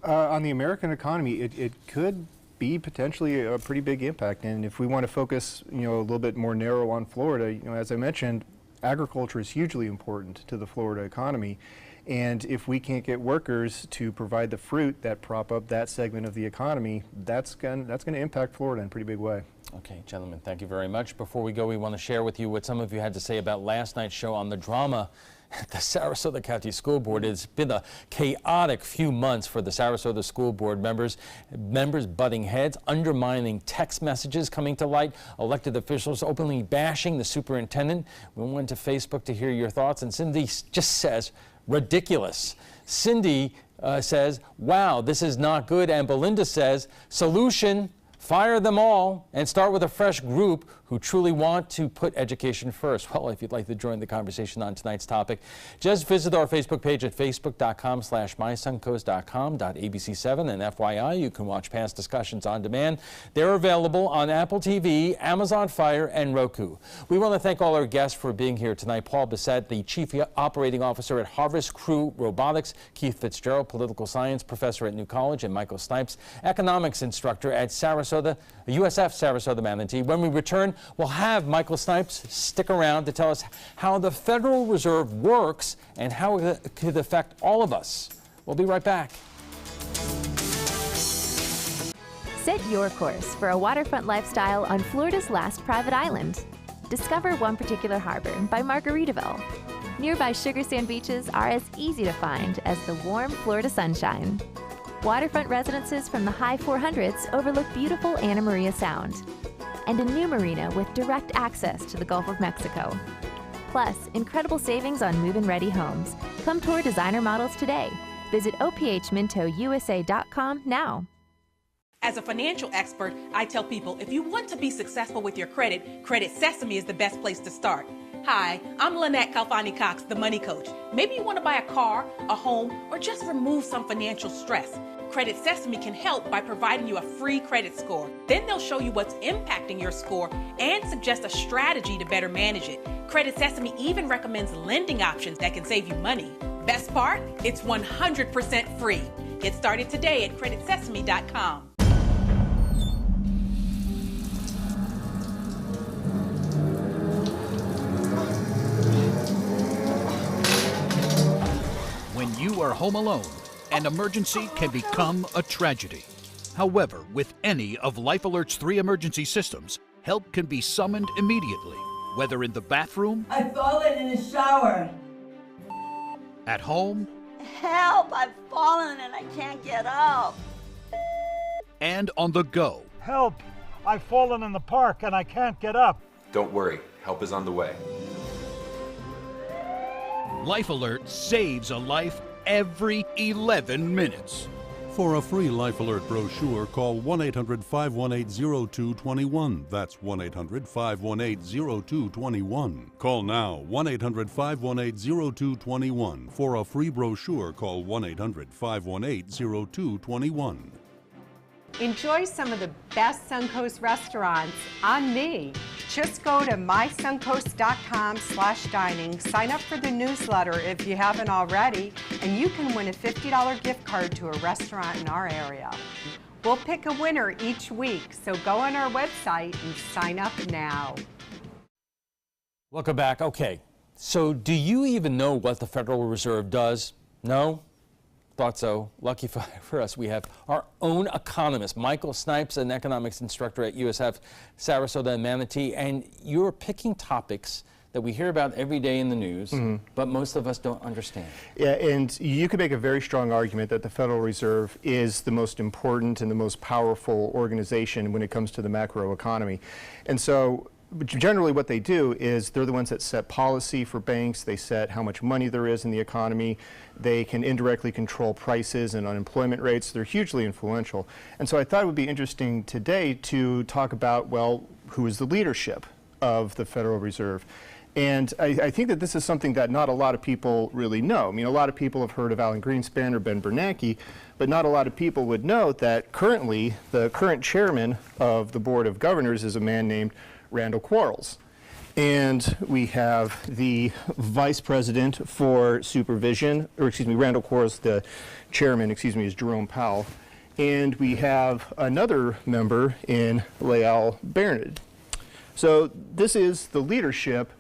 On the American economy, it could be potentially a pretty big impact. And if we want to focus, a little bit more narrow on Florida, as I mentioned, agriculture is hugely important to the Florida economy. And if we can't get workers to provide the fruit that prop up that segment of the economy, that's going to impact Florida in a pretty big way. Okay, gentlemen, thank you very much. Before we go, we want to share with you what some of you had to say about last night's show on the drama at the Sarasota County School Board. It's been a chaotic few months for the Sarasota School Board members butting heads, undermining text messages coming to light, elected officials openly bashing the superintendent. We went to Facebook to hear your thoughts, and Cindy just says, ridiculous. Cindy says, wow, this is not good. And Belinda says, solution, fire them all and start with a fresh group who truly want to put education first. Well, if you'd like to join the conversation on tonight's topic, just visit our Facebook page at facebook.com/mysuncoast.com.abc7. And FYI, you can watch past discussions on demand. They're available on Apple TV, Amazon Fire, and Roku. We want to thank all our guests for being here tonight. Paul Bissett, the Chief Operating Officer at Harvest Crew Robotics, Keith Fitzgerald, Political Science Professor at New College, and Michael Snipes, Economics Instructor at USF Sarasota Manatee. When we return, we'll have Michael Snipes stick around to tell us how the Federal Reserve works and how it could affect all of us. We'll be right back. Set your course for a waterfront lifestyle on Florida's last private island. Discover one particular harbor by Margaritaville. Nearby sugar sand beaches are as easy to find as the warm Florida sunshine. Waterfront residences from the high 400s overlook beautiful Anna Maria Sound, and a new marina with direct access to the Gulf of Mexico. Plus, incredible savings on move-in ready homes. Come tour designer models today. Visit ophmintousa.com now. As a financial expert, I tell people if you want to be successful with your credit, Credit Sesame is the best place to start. Hi, I'm Lynette Calfani-Cox, the Money Coach. Maybe you want to buy a car, a home, or just remove some financial stress. Credit Sesame can help by providing you a free credit score. Then they'll show you what's impacting your score and suggest a strategy to better manage it. Credit Sesame even recommends lending options that can save you money. Best part? It's 100% free. Get started today at creditsesame.com. When you are home alone, an emergency can become a tragedy. However, with any of Life Alert's 3 emergency systems, help can be summoned immediately, whether in the bathroom, I've fallen in the shower. at home, Help! I've fallen and I can't get up. and on the go. Help! I've fallen in the park and I can't get up. Don't worry, help is on the way. Life Alert saves a life every 11 minutes. For a free Life Alert brochure, call 1-800-518-0221. That's 1-800-518-0221. Call now, 1-800-518-0221. For a free brochure, call 1-800-518-0221. Enjoy some of the best Suncoast restaurants on me. Just go to mysuncoast.com/dining, sign up for the newsletter if you haven't already, and you can win a $50 gift card to a restaurant in our area. We'll pick a winner each week, so go on our website and sign up now. Welcome back. Okay, so do you even know what the Federal Reserve does? No? Thought so. Lucky for us, we have our own economist, Michael Snipes, an economics instructor at USF Sarasota and Manatee, and you're picking topics that we hear about every day in the news, but most of us don't understand. Yeah, and you could make a very strong argument that the Federal Reserve is the most important and the most powerful organization when it comes to the macroeconomy. And so generally what they do is they're the ones that set policy for banks. They set how much money there is in the economy. They can indirectly control prices and unemployment rates. They're hugely influential. And so I thought it would be interesting today to talk about, well, who is the leadership of the Federal Reserve? And I think that this is something that not a lot of people really know. I mean, a lot of people have heard of Alan Greenspan or Ben Bernanke, but not a lot of people would know that currently the current chairman of the Board of Governors is a man named Randall Quarles. And we have the vice president for supervision, or excuse me, Randall Quarles, the chairman, excuse me, is Jerome Powell. And we have another member in Lael Barnard. So this is the leadership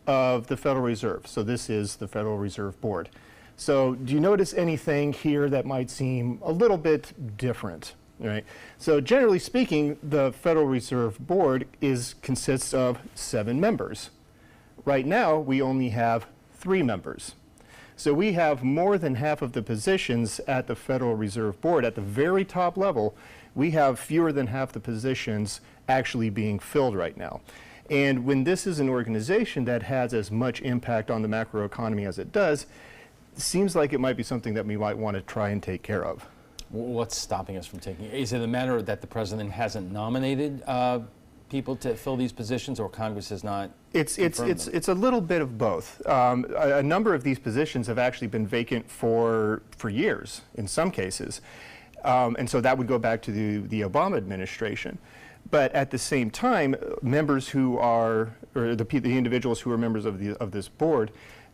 of the Federal Reserve. So this is the Federal Reserve Board. So do you notice anything here that might seem a little bit different? Right. So generally speaking, the Federal Reserve Board consists of 7 members. Right now, we only have 3 members. So we have more than half of the positions at the Federal Reserve Board. At the very top level, we have fewer than half the positions actually being filled right now. And when this is an organization that has as much impact on the macroeconomy as it does, it seems like it might be something that we might want to try and take care of. What's stopping us from taking? Is it a matter that the president hasn't nominated people to fill these positions, or Congress has not? It's a little bit of both. A number of these positions have actually been vacant for years in some cases, and so that would go back to the Obama administration. But at the same time, members who are, or the individuals who are members of this board,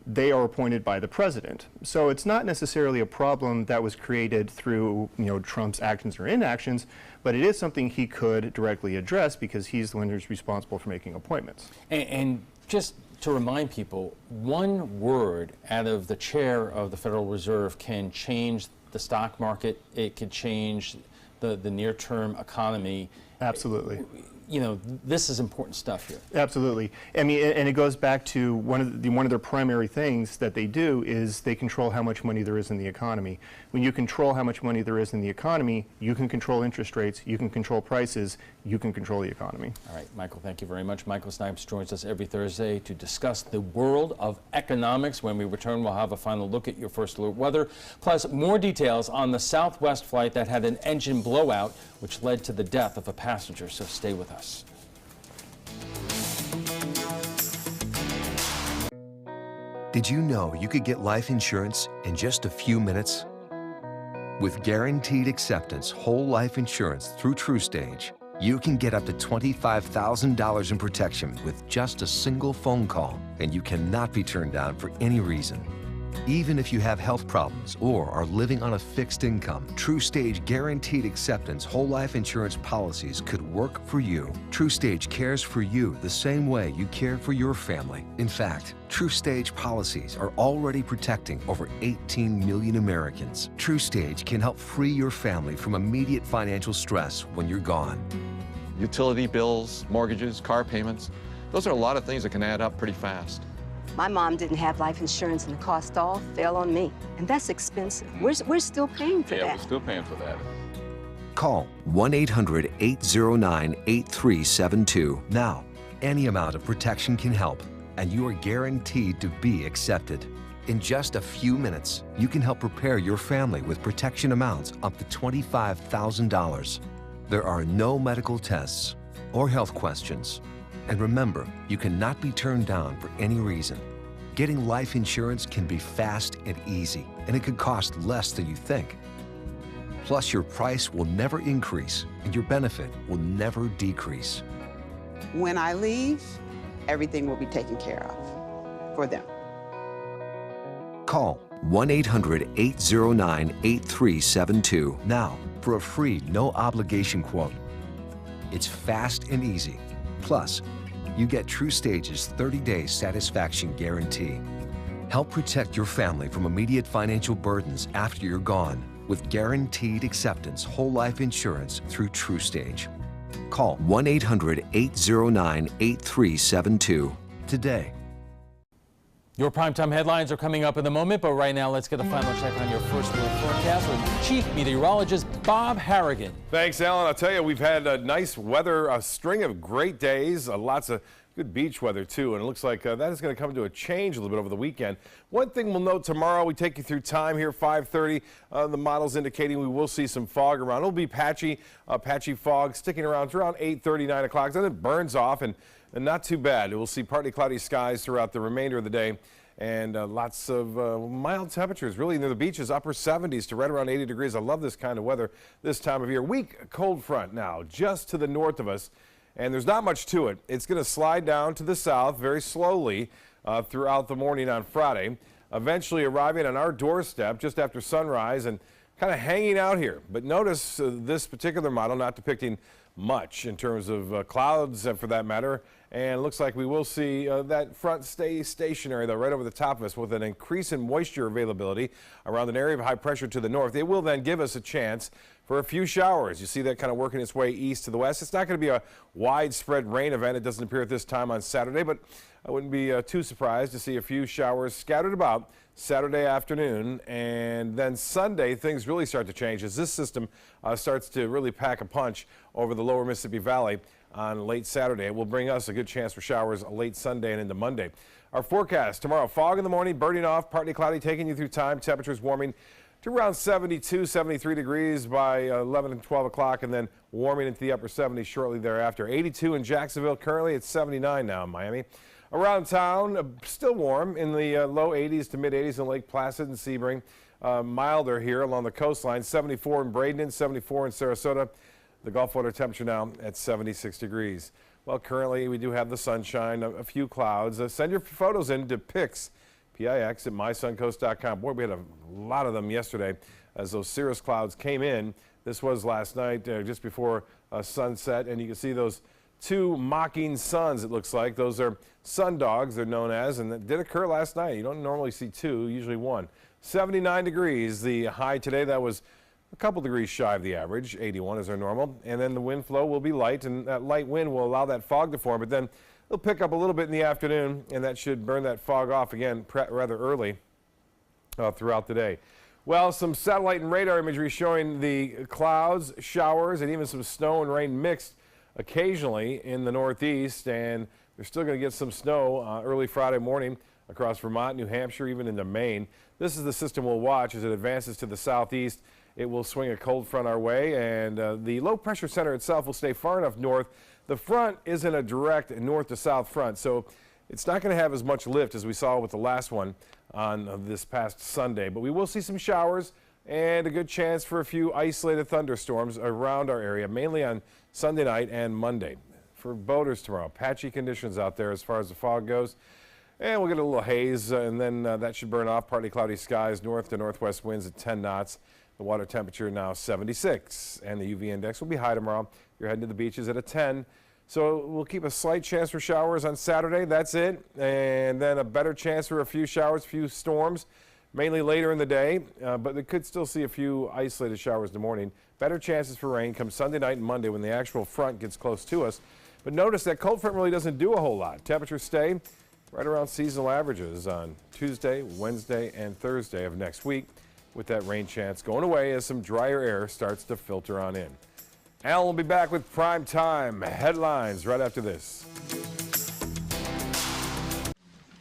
they are appointed by the president. So it's not necessarily a problem that was created through, Trump's actions or inactions, but it is something he could directly address because he's the one who's responsible for making appointments. And just to remind people, one word out of the chair of the Federal Reserve can change the stock market. It could change the near-term economy. Absolutely. This is important stuff here. Absolutely. I mean, and it goes back to one of their primary things that they do is they control how much money there is in the economy. When you control how much money there is in the economy, you can control interest rates, you can control prices, you can control the economy. All right, Michael, thank you very much. Michael Snipes joins us every Thursday to discuss the world of economics. When we return, we'll have a final look at your first alert weather, plus more details on the Southwest flight that had an engine blowout, which led to the death of a passenger. So stay with us. Did you know you could get life insurance in just a few minutes? With guaranteed acceptance whole life insurance through TrueStage, you can get up to $25,000 in protection with just a single phone call, and you cannot be turned down for any reason. Even if you have health problems or are living on a fixed income, TrueStage guaranteed acceptance whole life insurance policies could work for you. TrueStage cares for you the same way you care for your family. In fact, TrueStage policies are already protecting over 18 million Americans. TrueStage can help free your family from immediate financial stress when you're gone. Utility bills, mortgages, car payments, those are a lot of things that can add up pretty fast. My mom didn't have life insurance and the cost all fell on me. And that's expensive. We're still paying for that. Yeah, we're still paying for that. Call 1-800-809-8372 now. Any amount of protection can help, and you are guaranteed to be accepted. In just a few minutes, you can help prepare your family with protection amounts up to $25,000. There are no medical tests or health questions. And remember, you cannot be turned down for any reason. Getting life insurance can be fast and easy, and it could cost less than you think. Plus, your price will never increase, and your benefit will never decrease. When I leave, everything will be taken care of for them. Call 1-800-809-8372 now for a free, no-obligation quote. It's fast and easy. Plus, you get TrueStage's 30-day satisfaction guarantee. Help protect your family from immediate financial burdens after you're gone with guaranteed acceptance whole life insurance through TrueStage. Call 1-800-809-8372 today. Your primetime headlines are coming up in a moment, but right now let's get a final check on your first alert forecast with Chief Meteorologist Bob Harrigan. Thanks, Alan. I'll tell you, we've had a nice weather, a string of great days, lots of good beach weather too, and it looks like that is going to come to a change a little bit over the weekend. One thing we'll note tomorrow, we take you through time here, 5:30. The model's indicating we will see some fog around. It'll be patchy fog sticking around throughout 8:30, 9 o'clock. Then it burns off and not too bad. We'll see partly cloudy skies throughout the remainder of the day, and lots of mild temperatures. Really near the beaches, upper 70s to right around 80 degrees. I love this kind of weather this time of year. Weak cold front now just to the north of us, and there's not much to it. It's going to slide down to the south very slowly throughout the morning on Friday, eventually arriving on our doorstep just after sunrise and kind of hanging out here. But notice this particular model not depicting much in terms of clouds, for that matter, And it looks like we will see that front stay stationary, though, right over the top of us with an increase in moisture availability around an area of high pressure to the north. It will then give us a chance for a few showers. You see that kind of working its way east to the west. It's not going to be a widespread rain event. It doesn't appear at this time on Saturday, but I wouldn't be too surprised to see a few showers scattered about Saturday afternoon. And then Sunday, things really start to change as this system starts to really pack a punch over the lower Mississippi Valley on late Saturday. It will bring us a good chance for showers late Sunday and into Monday. Our forecast tomorrow: fog in the morning, burning off, partly cloudy, taking you through time. Temperatures warming to around 72, 73 degrees by 11 and 12 o'clock, and then warming into the upper 70s shortly thereafter. 82 in Jacksonville. Currently it's 79 now in Miami. Around town, still warm in the low 80s to mid 80s in Lake Placid and Sebring. Milder here along the coastline. 74 in Bradenton, 74 in Sarasota. The Gulf water temperature now at 76 degrees. Well, currently we do have the sunshine, a few clouds. Send your photos in to pics, P-I-X, at mysuncoast.com. Boy, we had a lot of them yesterday as those cirrus clouds came in. This was last night, just before sunset, and you can see those two mocking suns, it looks like. Those are sun dogs, they're known as, and that did occur last night. You don't normally see two, usually one. 79 degrees, the high today. That was a couple degrees shy of the average. 81 is our normal. And then the wind flow will be light, and that light wind will allow that fog to form. But then it'll pick up a little bit in the afternoon, and that should burn that fog off again rather early throughout the day. Well, some satellite and radar imagery showing the clouds, showers, and even some snow and rain mixed occasionally in the northeast. And they're still going to get some snow early Friday morning across Vermont, New Hampshire, even into Maine. This is the system we'll watch as it advances to the southeast. It will swing a cold front our way, and the low pressure center itself will stay far enough north. The front isn't a direct north to south front, so it's not going to have as much lift as we saw with the last one on this past Sunday. But we will see some showers and a good chance for a few isolated thunderstorms around our area, mainly on Sunday night and Monday. For boaters tomorrow, patchy conditions out there as far as the fog goes. And we'll get a little haze, and then that should burn off. Partly cloudy skies, north to northwest winds at 10 knots. The water temperature now 76, and the UV index will be high tomorrow. You're heading to the beaches at a 10. So we'll keep a slight chance for showers on Saturday. That's it. And then a better chance for a few showers, few storms, mainly later in the day. But we could still see a few isolated showers in the morning. Better chances for rain come Sunday night and Monday when the actual front gets close to us. But notice that cold front really doesn't do a whole lot. Temperatures stay right around seasonal averages on Tuesday, Wednesday, and Thursday of next week, with that rain chance going away as some drier air starts to filter on in. Alan will be back with prime time headlines right after this.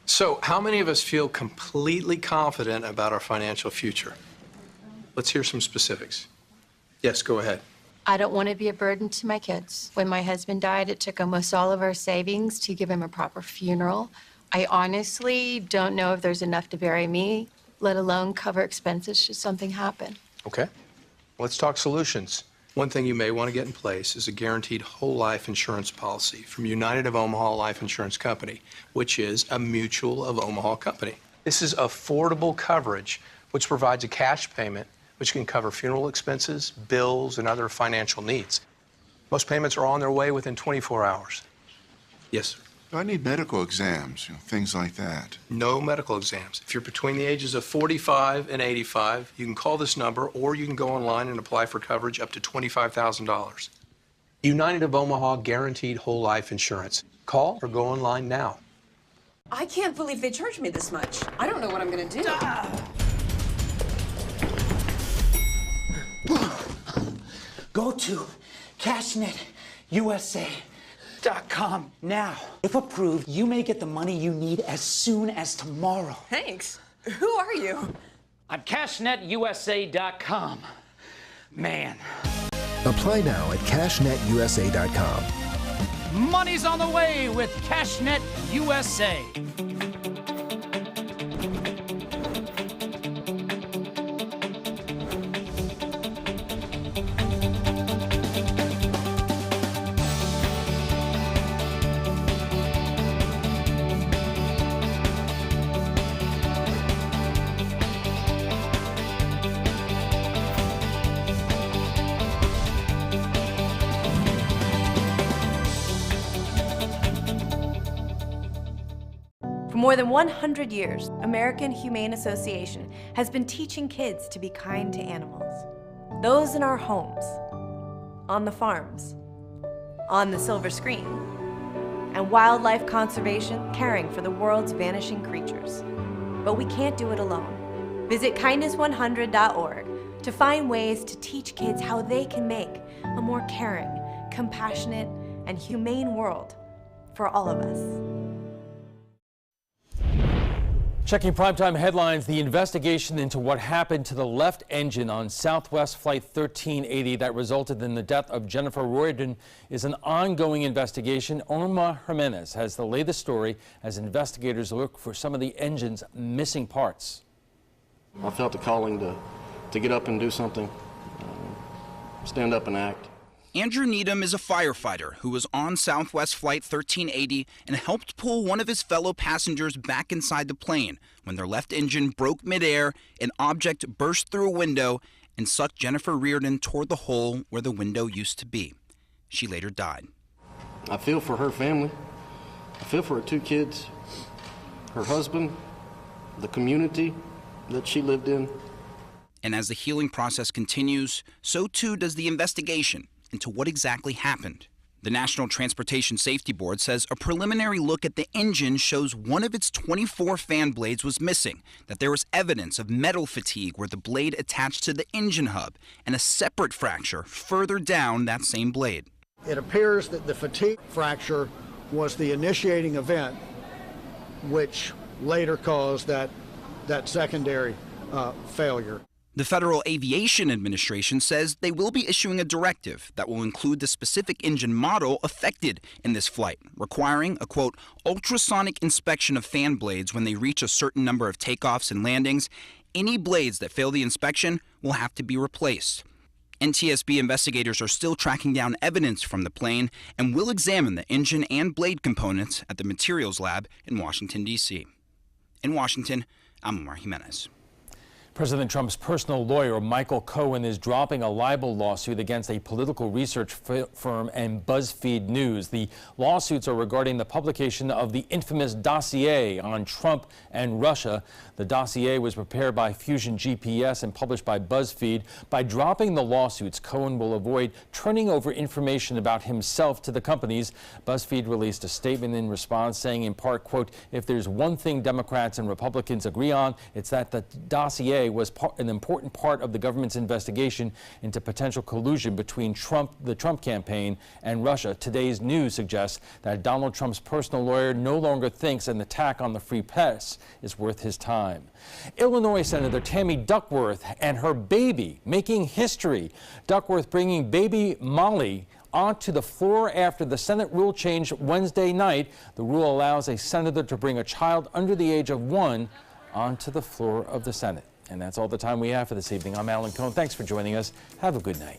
So, how many of us feel completely confident about our financial future? Let's hear some specifics. Yes, go ahead. I don't want to be a burden to my kids. When my husband died, it took almost all of our savings to give him a proper funeral. I honestly don't know if there's enough to bury me, let alone cover expenses should something happen. Okay. Let's talk solutions. One thing you may want to get in place is a guaranteed whole life insurance policy from United of Omaha Life Insurance Company, which is a Mutual of Omaha company. This is affordable coverage, which provides a cash payment which can cover funeral expenses, bills, and other financial needs. Most payments are on their way within 24 hours. Yes, sir. I need medical exams, things like that. No medical exams. If you're between the ages of 45 and 85, you can call this number, or you can go online and apply for coverage up to $25,000. United of Omaha Guaranteed Whole Life Insurance. Call or go online now. I can't believe they charged me this much. I don't know what I'm gonna do. Go to CashNetUSA.com now. If approved, you may get the money you need as soon as tomorrow. Thanks. Who are you? I'm CashNetUSA.com. Man. Apply now at CashNetUSA.com. Money's on the way with CashNet USA. more than 100 years, American Humane Association has been teaching kids to be kind to animals. Those in our homes, on the farms, on the silver screen, and wildlife conservation, caring for the world's vanishing creatures. But we can't do it alone. Visit kindness100.org to find ways to teach kids how they can make a more caring, compassionate, and humane world for all of us. Checking primetime headlines, the investigation into what happened to the left engine on Southwest Flight 1380 that resulted in the death of Jennifer Riordan is an ongoing investigation. Irma Jimenez has the latest story as investigators look for some of the engine's missing parts. I felt the calling to get up and do something, stand up and act. Andrew Needham is a firefighter who was on Southwest Flight 1380 and helped pull one of his fellow passengers back inside the plane when their left engine broke midair, an object burst through a window and sucked Jennifer Riordan toward the hole where the window used to be. She later died. I feel for her family. I feel for her 2 kids, her husband, the community that she lived in. And as the healing process continues, so too does the investigation into what exactly happened. The National Transportation Safety Board says a preliminary look at the engine shows one of its 24 fan blades was missing, that there was evidence of metal fatigue where the blade attached to the engine hub, and a separate fracture further down that same blade. It appears that the fatigue fracture was the initiating event, which later caused that secondary failure. The Federal Aviation Administration says they will be issuing a directive that will include the specific engine model affected in this flight, requiring a, quote, ultrasonic inspection of fan blades when they reach a certain number of takeoffs and landings. Any blades that fail the inspection will have to be replaced. NTSB investigators are still tracking down evidence from the plane and will examine the engine and blade components at the materials lab in Washington, D.C. In Washington, I'm Omar Jimenez. President Trump's personal lawyer, Michael Cohen, is dropping a libel lawsuit against a political research firm and BuzzFeed News. The lawsuits are regarding the publication of the infamous dossier on Trump and Russia. The dossier was prepared by Fusion GPS and published by BuzzFeed. By dropping the lawsuits, Cohen will avoid turning over information about himself to the companies. BuzzFeed released a statement in response saying in part, quote, if there's one thing Democrats and Republicans agree on, it's that the dossier was an important part of the government's investigation into potential collusion between the Trump campaign and Russia. Today's news suggests that Donald Trump's personal lawyer no longer thinks an attack on the free press is worth his time. Illinois Senator Tammy Duckworth and her baby making history. Duckworth bringing baby Molly onto the floor after the Senate rule change Wednesday night. The rule allows a senator to bring a child under the age of 1 onto the floor of the Senate. And that's all the time we have for this evening. I'm Alan Cohn. Thanks for joining us. Have a good night.